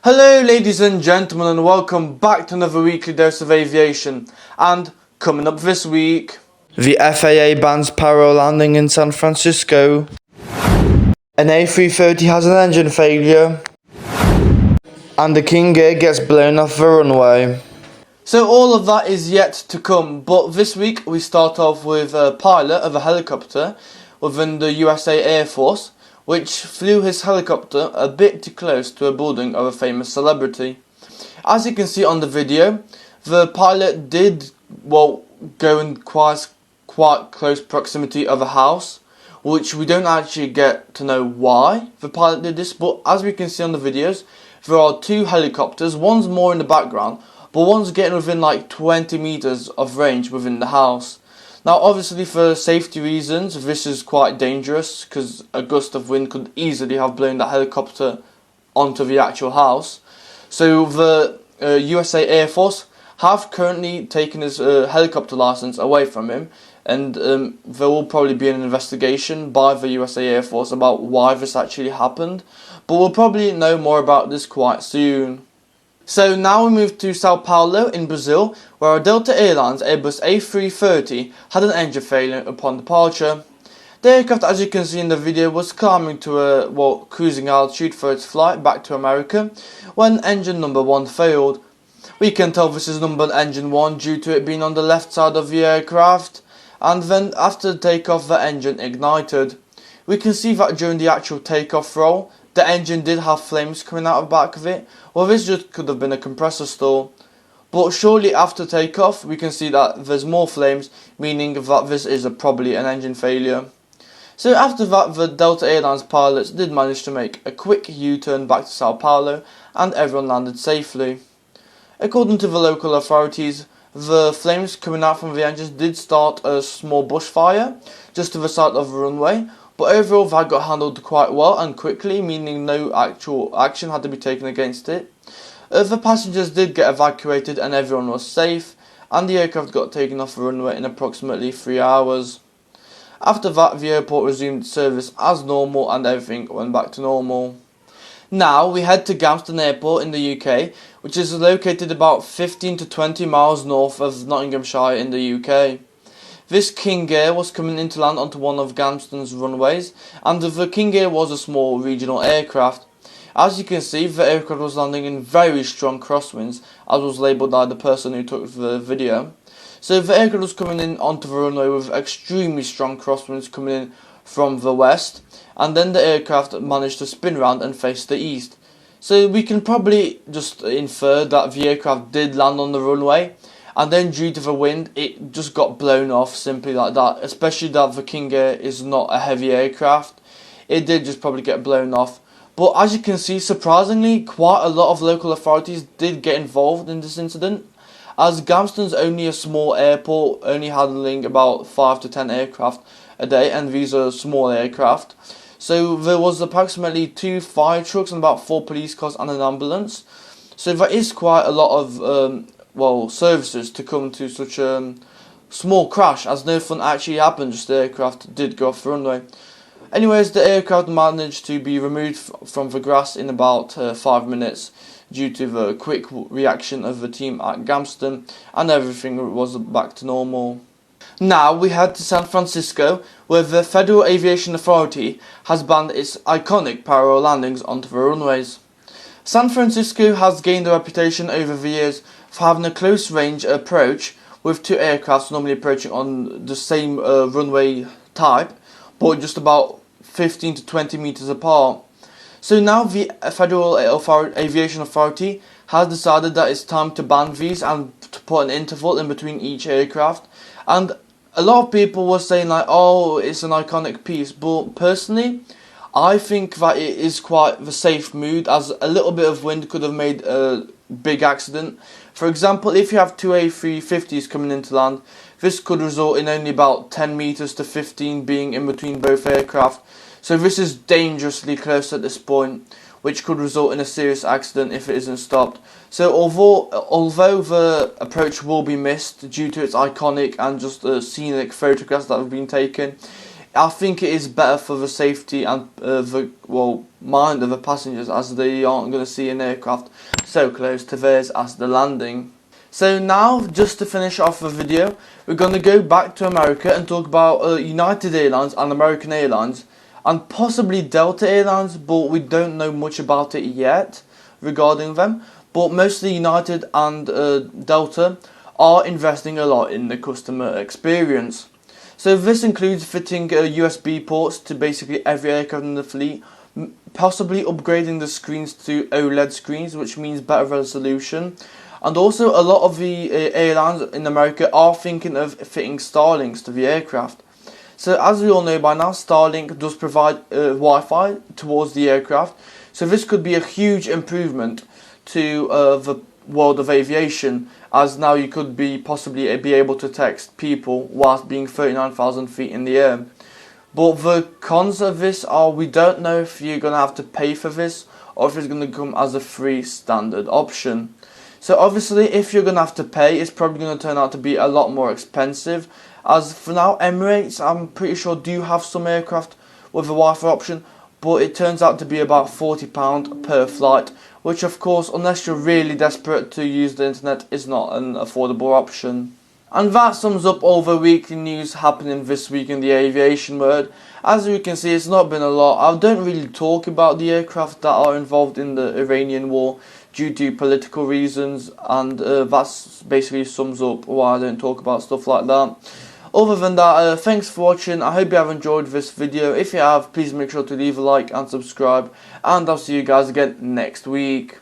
Hello ladies and gentlemen, and welcome back to another weekly dose of aviation. And coming up this week, the FAA bans parallel landing in San Francisco, an A330 has an engine failure, and the King Air gets blown off the runway. So all of that is yet to come, but this week we start off with a pilot of a helicopter within the USA Air Force, which flew his helicopter a bit too close to a building of a famous celebrity. As you can see on the video, the pilot did, go in quite close proximity of a house, which we don't actually get to know why the pilot did this, but as we can see on the videos, there are two helicopters, one's more in the background, but one's getting within like 20 meters of range within the house. Now obviously for safety reasons this is quite dangerous because a gust of wind could easily have blown the helicopter onto the actual house. So the USA Air Force have currently taken his helicopter license away from him, and there will probably be an investigation by the USA Air Force about why this actually happened, but we'll probably know more about this quite soon. So now we move to Sao Paulo in Brazil, where a Delta Airlines Airbus A330 had an engine failure upon departure. The aircraft, as you can see in the video, was climbing to a cruising altitude for its flight back to America when engine number 1 failed. We can tell this is numbered engine 1 due to it being on the left side of the aircraft, and then after takeoff the engine ignited. We can see that during the actual takeoff roll, the engine did have flames coming out of the back of it. Well, this just could have been a compressor stall. But shortly after takeoff, we can see that there's more flames, meaning that this is probably an engine failure. So after that, the Delta Airlines pilots did manage to make a quick U-turn back to Sao Paulo, and everyone landed safely. According to the local authorities, the flames coming out from the engines did start a small bushfire just to the side of the runway, but overall that got handled quite well and quickly, meaning no actual action had to be taken against it. The passengers did get evacuated and everyone was safe, and the aircraft got taken off the runway in approximately 3 hours. After that, the airport resumed service as normal and everything went back to normal. Now we head to Gamston Airport in the UK, which is located about 15 to 20 miles north of Nottinghamshire in the UK. This King Air was coming in to land onto one of Gamston's runways, and the King Air was a small regional aircraft. As you can see, the aircraft was landing in very strong crosswinds, as was labelled by the person who took the video. So the aircraft was coming in onto the runway with extremely strong crosswinds coming in from the west, and then the aircraft managed to spin round and face the east. So we can probably just infer that the aircraft did land on the runway, and then due to the wind it just got blown off simply like that, especially that the King Air is not a heavy aircraft. It did just probably get blown off. But as you can see, surprisingly, quite a lot of local authorities did get involved in this incident, as Gamston's only a small airport, only handling about 5 to 10 aircraft a day, and these are small aircraft. So there was approximately 2 fire trucks and about 4 police cars and an ambulance. So there is quite a lot of services to come to such a small crash, as no fun actually happened, just the aircraft did go off the runway. Anyways, the aircraft managed to be removed from the grass in about 5 minutes due to the quick reaction of the team at Gamston, and everything was back to normal. Now we head to San Francisco, where the Federal Aviation Authority has banned its iconic parallel landings onto the runways. San Francisco has gained a reputation over the years for having a close range approach, with 2 aircrafts normally approaching on the same runway type, but just about 15 to 20 meters apart. So now the Federal Aviation Authority has decided that it's time to ban these and to put an interval in between each aircraft. And a lot of people were saying like, oh, it's an iconic piece, but personally I think that it is quite the safe mood, as a little bit of wind could have made a big accident. For example, if you have 2 A350s coming into land, this could result in only about 10 meters to 15 being in between both aircraft. So this is dangerously close at this point, which could result in a serious accident if it isn't stopped. So although the approach will be missed due to its iconic and just scenic photographs that have been taken, I think it is better for the safety and mind of the passengers, as they aren't going to see an aircraft so close to theirs as the landing. So now, just to finish off the video, we're going to go back to America and talk about United Airlines and American Airlines and possibly Delta Airlines, but we don't know much about it yet regarding them. But mostly United and Delta are investing a lot in the customer experience. So this includes fitting USB ports to basically every aircraft in the fleet, possibly upgrading the screens to OLED screens, which means better resolution. And also a lot of the airlines in America are thinking of fitting Starlinks to the aircraft. So as we all know by now, Starlink does provide Wi-Fi towards the aircraft. So this could be a huge improvement to the world of aviation, as now you could possibly be able to text people whilst being 39,000 feet in the air. But the cons of this are we don't know if you're going to have to pay for this or if it's going to come as a free standard option. So obviously if you're going to have to pay, it's probably going to turn out to be a lot more expensive, as for now Emirates, I'm pretty sure, do have some aircraft with a Wi-Fi option, but it turns out to be about £40 per flight, which of course, unless you're really desperate to use the internet, is not an affordable option. And that sums up all the weekly news happening this week in the aviation world. As you can see, it's not been a lot. I don't really talk about the aircraft that are involved in the Iranian war due to political reasons, and that's basically sums up why I don't talk about stuff like that. Other than that, thanks for watching. I hope you have enjoyed this video. If you have, please make sure to leave a like and subscribe, and I'll see you guys again next week.